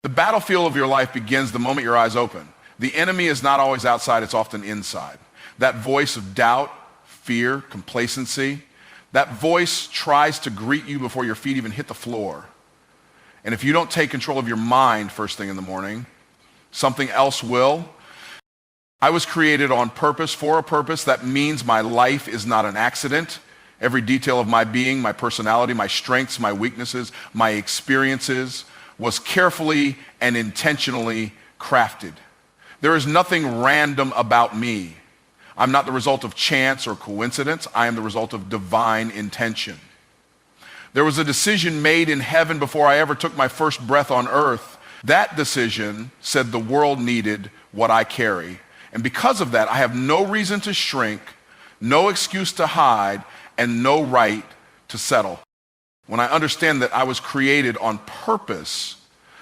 The battlefield of your life begins the moment your eyes open. The enemy is not always outside, it's often inside. That voice of doubt, fear, complacency, that voice tries to greet you before your feet even hit the floor. And if you don't take control of your mind first thing in the morning, something else will. I was created on purpose, for a purpose. That means my life is not an accident. Every detail of my being, my personality, my strengths, my weaknesses, my experiences was carefully and intentionally crafted. There is nothing random about me. I'm not the result of chance or coincidence. I am the result of divine intention. There was a decision made in heaven before I ever took my first breath on earth. That decision said the world needed what I carry. And because of that, I have no reason to shrink, no excuse to hide, and no right to settle. When I understand that I was created on purpose,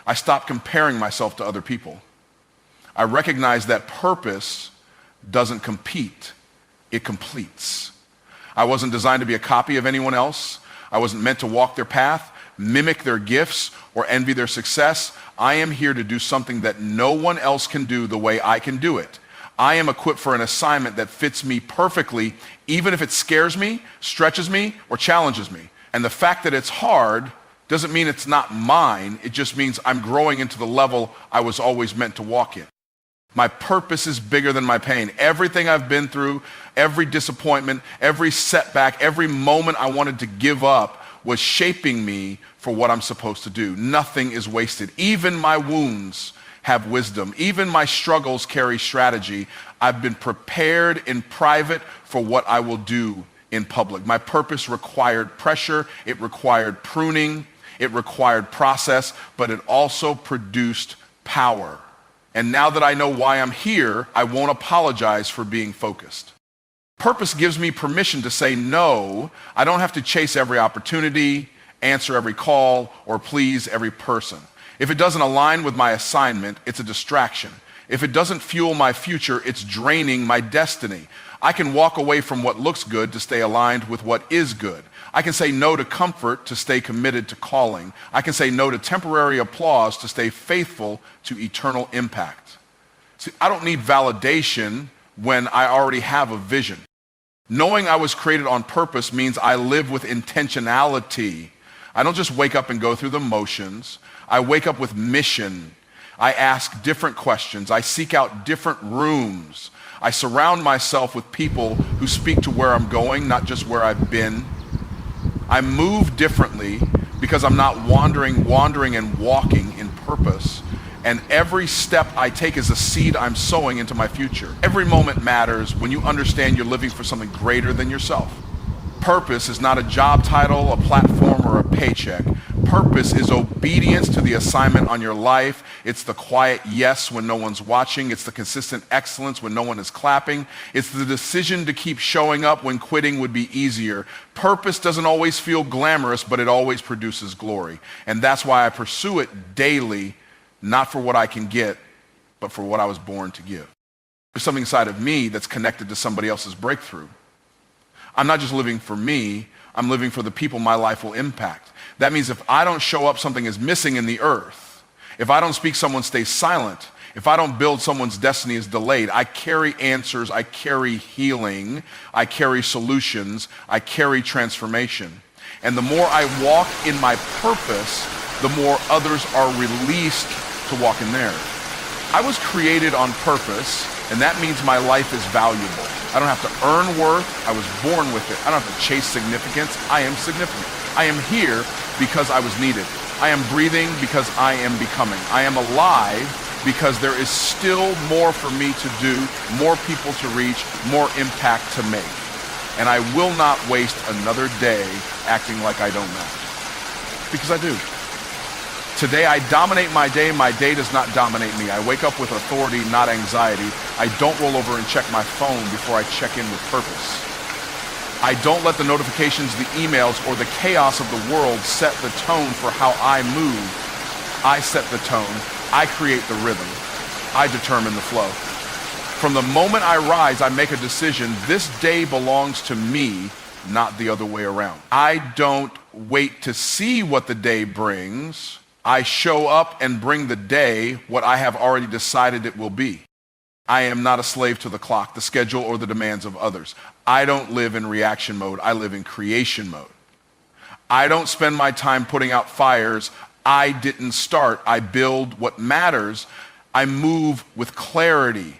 I stop comparing myself to other people. I recognize that purpose doesn't compete, it completes. I wasn't designed to be a copy of anyone else. I wasn't meant to walk their path, mimic their gifts, or envy their success. I am here to do something that no one else can do the way I can do it. I am equipped for an assignment that fits me perfectly, even if it scares me, stretches me, or challenges me. And the fact that it's hard doesn't mean it's not mine. It just means I'm growing into the level I was always meant to walk in. My purpose is bigger than my pain. Everything I've been through, every disappointment, every setback, every moment I wanted to give up was shaping me for what I'm supposed to do. Nothing is wasted. Even my wounds have wisdom. Even my struggles carry strategy. I've been prepared in private for what I will do in public. My purpose required pressure, it required pruning, it required process, but it also produced power. And now that I know why I'm here, I won't apologize for being focused. Purpose gives me permission to say no. I don't have to chase every opportunity, answer every call, or please every person. If it doesn't align with my assignment, it's a distraction. If it doesn't fuel my future, it's draining my destiny. I can walk away from what looks good to stay aligned with what is good. I can say no to comfort to stay committed to calling. I can say no to temporary applause to stay faithful to eternal impact. See, I don't need validation when I already have a vision. Knowing I was created on purpose means I live with intentionality. I don't just wake up and go through the motions. I wake up with mission. I ask different questions. I seek out different rooms. I surround myself with people who speak to where I'm going, not just where I've been. I move differently because I'm not wandering and walking in purpose. And every step I take is a seed I'm sowing into my future. Every moment matters when you understand you're living for something greater than yourself. Purpose is not a job title, a platform, or a paycheck. Purpose is obedience to the assignment on your life. It's the quiet yes when no one's watching. It's the consistent excellence when no one is clapping. It's the decision to keep showing up when quitting would be easier. Purpose doesn't always feel glamorous, but it always produces glory. And that's why I pursue it daily, not for what I can get, but for what I was born to give. There's something inside of me that's connected to somebody else's breakthrough. I'm not just living for me, I'm living for the people my life will impact. That means if I don't show up, something is missing in the earth. If I don't speak, someone stays silent. If I don't build, someone's destiny is delayed. I carry answers, I carry healing, I carry solutions, I carry transformation. And the more I walk in my purpose, the more others are released to walk in theirs. I was created on purpose, and that means my life is valuable. I don't have to earn worth. I was born with it. I don't have to chase significance. I am significant. I am here because I was needed. I am breathing because I am becoming. I am alive because there is still more for me to do, more people to reach, more impact to make. And I will not waste another day acting like I don't matter. Because I do. Today I dominate my day does not dominate me. I wake up with authority, not anxiety. I don't roll over and check my phone before I check in with purpose. I don't let the notifications, the emails, or the chaos of the world set the tone for how I move. I set the tone. I create the rhythm. I determine the flow. From the moment I rise, I make a decision. This day belongs to me, not the other way around. I don't wait to see what the day brings. I show up and bring the day what I have already decided it will be. I am not a slave to the clock, the schedule, or the demands of others. I don't live in reaction mode. I live in creation mode. I don't spend my time putting out fires I didn't start. I build what matters. I move with clarity.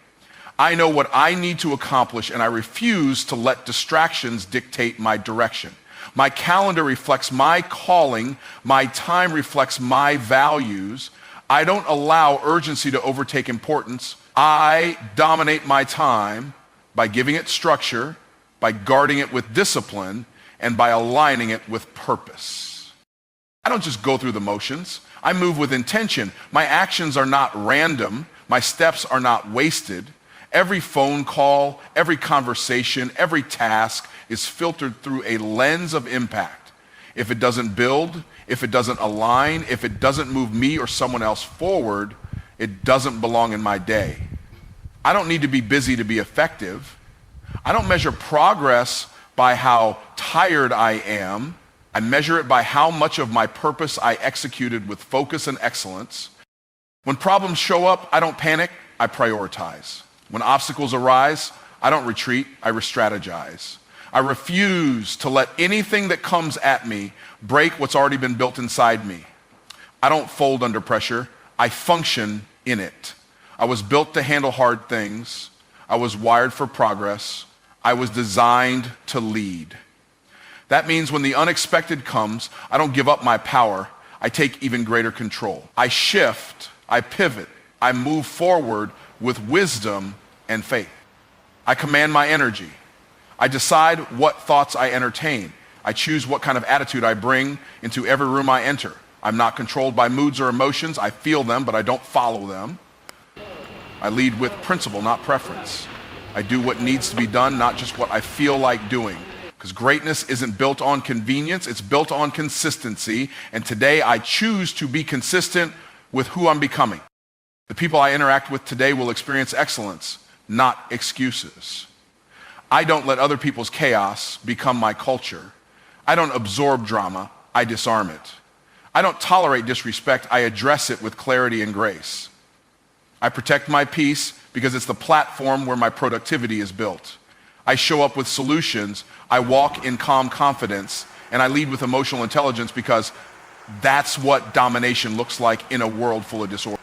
I know what I need to accomplish, and I refuse to let distractions dictate my direction. My calendar reflects my calling. My time reflects my values. I don't allow urgency to overtake importance. I dominate my time by giving it structure, by guarding it with discipline, and by aligning it with purpose. I don't just go through the motions. I move with intention. My actions are not random. My steps are not wasted. Every phone call, every conversation, every task is filtered through a lens of impact. If it doesn't build, if it doesn't align, if it doesn't move me or someone else forward, it doesn't belong in my day. I don't need to be busy to be effective. I don't measure progress by how tired I am. I measure it by how much of my purpose I executed with focus and excellence. When problems show up, I don't panic, I prioritize. When obstacles arise, I don't retreat, I re-strategize. I refuse to let anything that comes at me break what's already been built inside me. I don't fold under pressure, I function in it. I was built to handle hard things. I was wired for progress. I was designed to lead. That means when the unexpected comes, I don't give up my power. I take even greater control. I shift, I pivot, I move forward with wisdom and faith. I command my energy. I decide what thoughts I entertain. I choose what kind of attitude I bring into every room I enter. I'm not controlled by moods or emotions. I feel them, but I don't follow them. I lead with principle, not preference. I do what needs to be done, not just what I feel like doing. Because greatness isn't built on convenience, it's built on consistency. And today I choose to be consistent with who I'm becoming. The people I interact with today will experience excellence, not excuses. I don't let other people's chaos become my culture. I don't absorb drama, I disarm it. I don't tolerate disrespect, I address it with clarity and grace. I protect my peace because it's the platform where my productivity is built. I show up with solutions, I walk in calm confidence, and I lead with emotional intelligence because that's what domination looks like in a world full of disorder.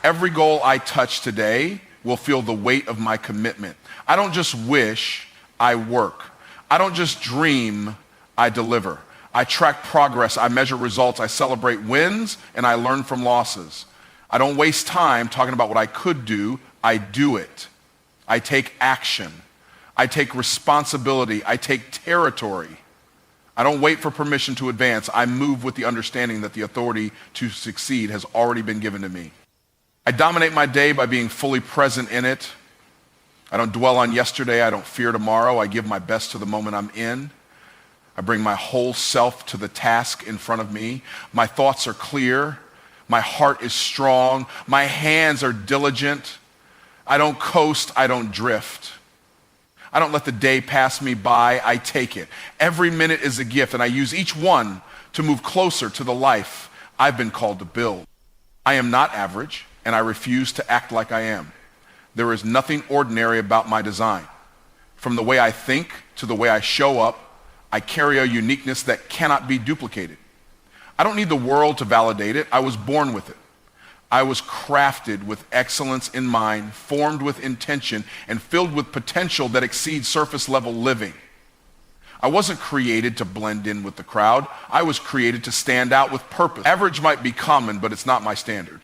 Every goal I touch today will feel the weight of my commitment. I don't just wish, I work. I don't just dream, I deliver. I track progress, I measure results, I celebrate wins, and I learn from losses. I don't waste time talking about what I could do, I do it. I take action. I take responsibility. I take territory. I don't wait for permission to advance. I move with the understanding that the authority to succeed has already been given to me. I dominate my day by being fully present in it. I don't dwell on yesterday. I don't fear tomorrow. I give my best to the moment I'm in. I bring my whole self to the task in front of me. My thoughts are clear. My heart is strong. My hands are diligent. I don't coast. I don't drift. I don't let the day pass me by, I take it. Every minute is a gift, and I use each one to move closer to the life I've been called to build. I am not average, and I refuse to act like I am. There is nothing ordinary about my design. From the way I think to the way I show up, I carry a uniqueness that cannot be duplicated. I don't need the world to validate it. I was born with it. I was crafted with excellence in mind, formed with intention, and filled with potential that exceeds surface level living. I wasn't created to blend in with the crowd. I was created to stand out with purpose. Average might be common, but it's not my standard.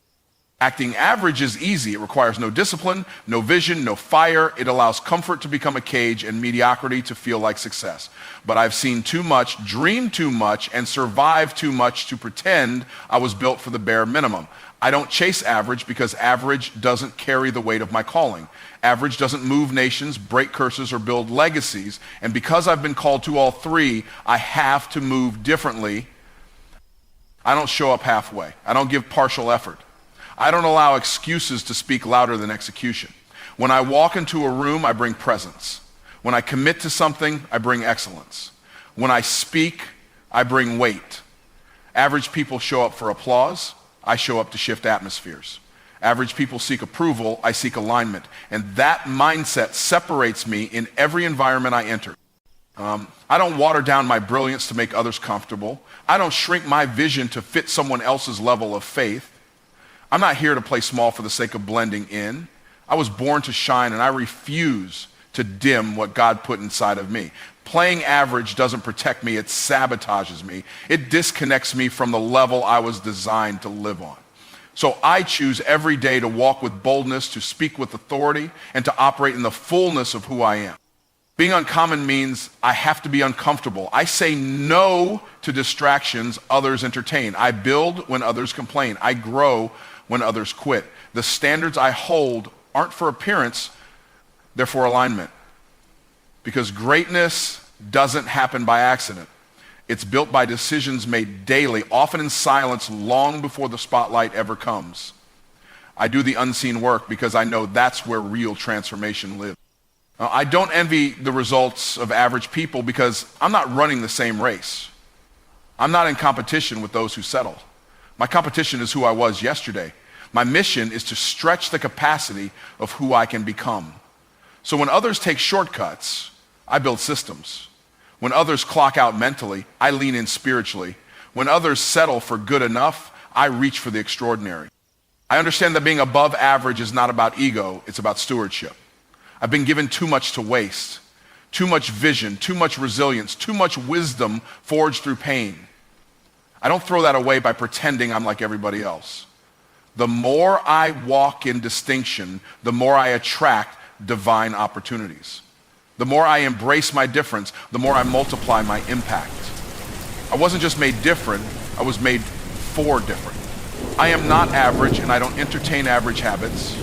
Acting average is easy. It requires no discipline, no vision, no fire. It allows comfort to become a cage and mediocrity to feel like success. But I've seen too much, dreamed too much, and survived too much to pretend I was built for the bare minimum. I don't chase average because average doesn't carry the weight of my calling. Average doesn't move nations, break curses, or build legacies. And because I've been called to all three, I have to move differently. I don't show up halfway. I don't give partial effort. I don't allow excuses to speak louder than execution. When I walk into a room, I bring presence. When I commit to something, I bring excellence. When I speak, I bring weight. Average people show up for applause. I show up to shift atmospheres. Average people seek approval, I seek alignment. And that mindset separates me in every environment I enter. I don't water down my brilliance to make others comfortable. I don't shrink my vision to fit someone else's level of faith. I'm not here to play small for the sake of blending in. I was born to shine, and I refuse to dim what God put inside of me. Playing average doesn't protect me, it sabotages me. It disconnects me from the level I was designed to live on. So I choose every day to walk with boldness, to speak with authority, and to operate in the fullness of who I am. Being uncommon means I have to be uncomfortable. I say no to distractions others entertain. I build when others complain. I grow when others quit. The standards I hold aren't for appearance, they're for alignment. Because greatness doesn't happen by accident. It's built by decisions made daily, often in silence, long before the spotlight ever comes. I do the unseen work because I know that's where real transformation lives. I don't envy the results of average people because I'm not running the same race. I'm not in competition with those who settle. My competition is who I was yesterday. My mission is to stretch the capacity of who I can become. So when others take shortcuts, I build systems. When others clock out mentally, I lean in spiritually. When others settle for good enough, I reach for the extraordinary. I understand that being above average is not about ego, it's about stewardship. I've been given too much to waste, too much vision, too much resilience, too much wisdom forged through pain. I don't throw that away by pretending I'm like everybody else. The more I walk in distinction, the more I attract divine opportunities. The more I embrace my difference, the more I multiply my impact. I wasn't just made different, I was made for different. I am not average, and I don't entertain average habits.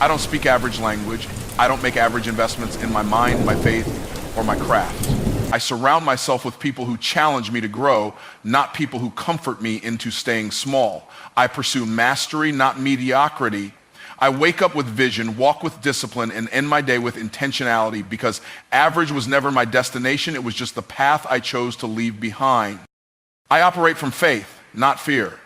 I don't speak average language. I don't make average investments in my mind, my faith, or my craft. I surround myself with people who challenge me to grow, not people who comfort me into staying small. I pursue mastery, not mediocrity. I wake up with vision, walk with discipline, and end my day with intentionality because average was never my destination. It was just the path I chose to leave behind. I operate from faith, not fear.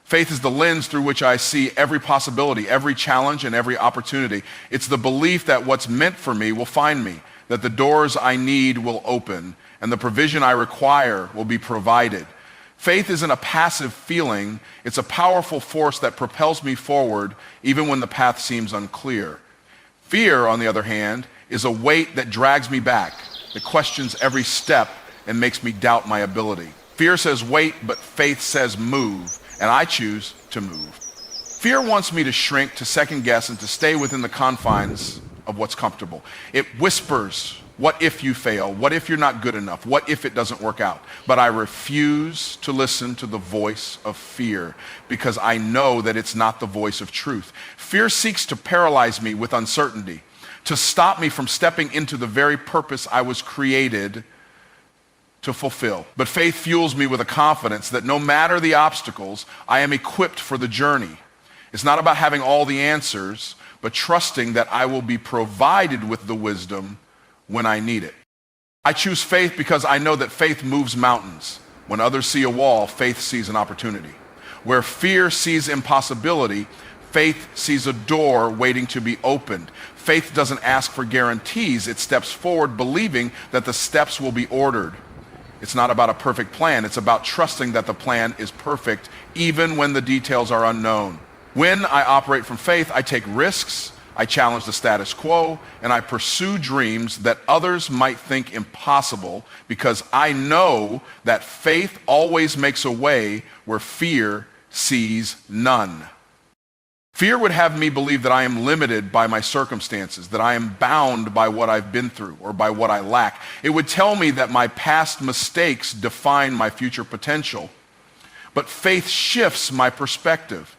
Faith is the lens through which I see every possibility, every challenge, and every opportunity. It's the belief that what's meant for me will find me, that the doors I need will open, and the provision I require will be provided. Faith isn't a passive feeling. It's a powerful force that propels me forward even when the path seems unclear. Fear, on the other hand, is a weight that drags me back, that questions every step and makes me doubt my ability. Fear says wait, but faith says move. And I choose to move. Fear wants me to shrink, to second guess, and to stay within the confines of what's comfortable. It whispers, what if you fail? What if you're not good enough? What if it doesn't work out? But I refuse to listen to the voice of fear because I know that it's not the voice of truth. Fear seeks to paralyze me with uncertainty, to stop me from stepping into the very purpose I was created to fulfill. But faith fuels me with a confidence that no matter the obstacles, I am equipped for the journey. It's not about having all the answers, but trusting that I will be provided with the wisdom when I need it. I choose faith because I know that faith moves mountains. When others see a wall, faith sees an opportunity. Where fear sees impossibility, faith sees a door waiting to be opened. Faith doesn't ask for guarantees, it steps forward believing that the steps will be ordered. It's not about a perfect plan. It's about trusting that the plan is perfect, even when the details are unknown. When I operate from faith, I take risks, I challenge the status quo, and I pursue dreams that others might think impossible because I know that faith always makes a way where fear sees none. Fear would have me believe that I am limited by my circumstances, that I am bound by what I've been through or by what I lack. It would tell me that my past mistakes define my future potential. But faith shifts my perspective.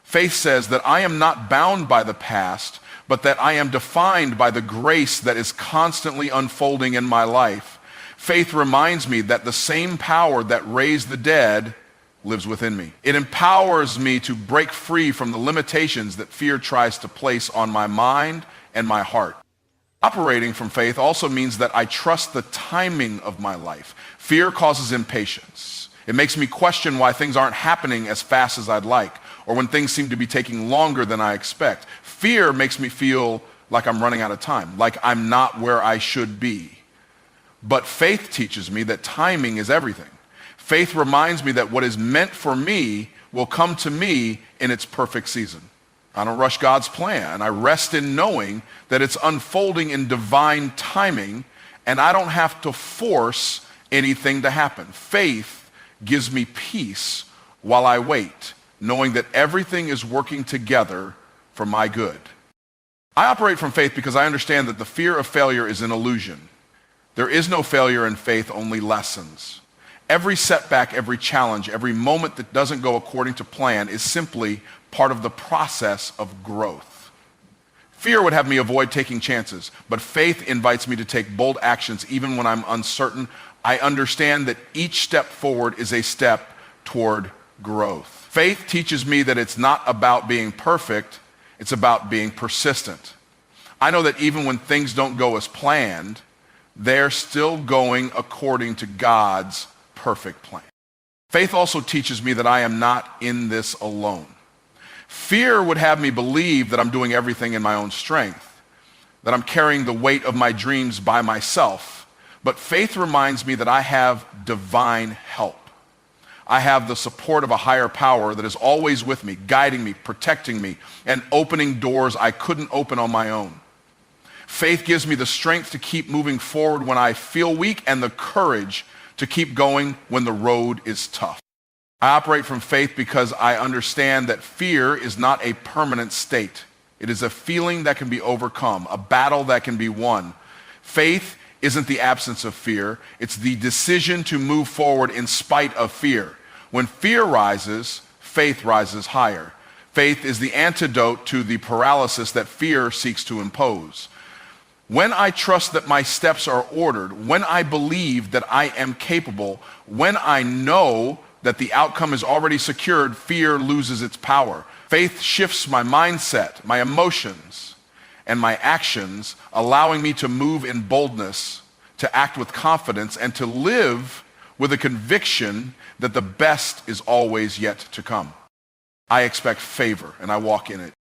Faith says that I am not bound by the past, but that I am defined by the grace that is constantly unfolding in my life. Faith reminds me that the same power that raised the dead lives within me. It empowers me to break free from the limitations that fear tries to place on my mind and my heart. Operating from faith also means that I trust the timing of my life. Fear causes impatience. It makes me question why things aren't happening as fast as I'd like, or when things seem to be taking longer than I expect. Fear makes me feel like I'm running out of time, like I'm not where I should be. But faith teaches me that timing is everything. Faith reminds me that what is meant for me will come to me in its perfect season. I don't rush God's plan. I rest in knowing that it's unfolding in divine timing, and I don't have to force anything to happen. Faith gives me peace while I wait, knowing that everything is working together for my good. I operate from faith because I understand that the fear of failure is an illusion. There is no failure in faith, only lessons. Every setback, every challenge, every moment that doesn't go according to plan is simply part of the process of growth. Fear would have me avoid taking chances, but faith invites me to take bold actions even when I'm uncertain. I understand that each step forward is a step toward growth. Faith teaches me that it's not about being perfect, it's about being persistent. I know that even when things don't go as planned, they're still going according to God's perfect plan. Faith also teaches me that I am not in this alone. Fear would have me believe that I'm doing everything in my own strength, that I'm carrying the weight of my dreams by myself. But faith reminds me that I have divine help. I have the support of a higher power that is always with me, guiding me, protecting me, and opening doors I couldn't open on my own. Faith gives me the strength to keep moving forward when I feel weak and the courage to keep going when the road is tough. I operate from faith because I understand that fear is not a permanent state. It is a feeling that can be overcome, a battle that can be won. Faith isn't the absence of fear. It's the decision to move forward in spite of fear. When fear rises, faith rises higher. Faith is the antidote to the paralysis that fear seeks to impose. When I trust that my steps are ordered, when I believe that I am capable, when I know that the outcome is already secured, fear loses its power. Faith shifts my mindset, my emotions, and my actions, allowing me to move in boldness, to act with confidence, and to live with a conviction that the best is always yet to come. I expect favor, and I walk in it.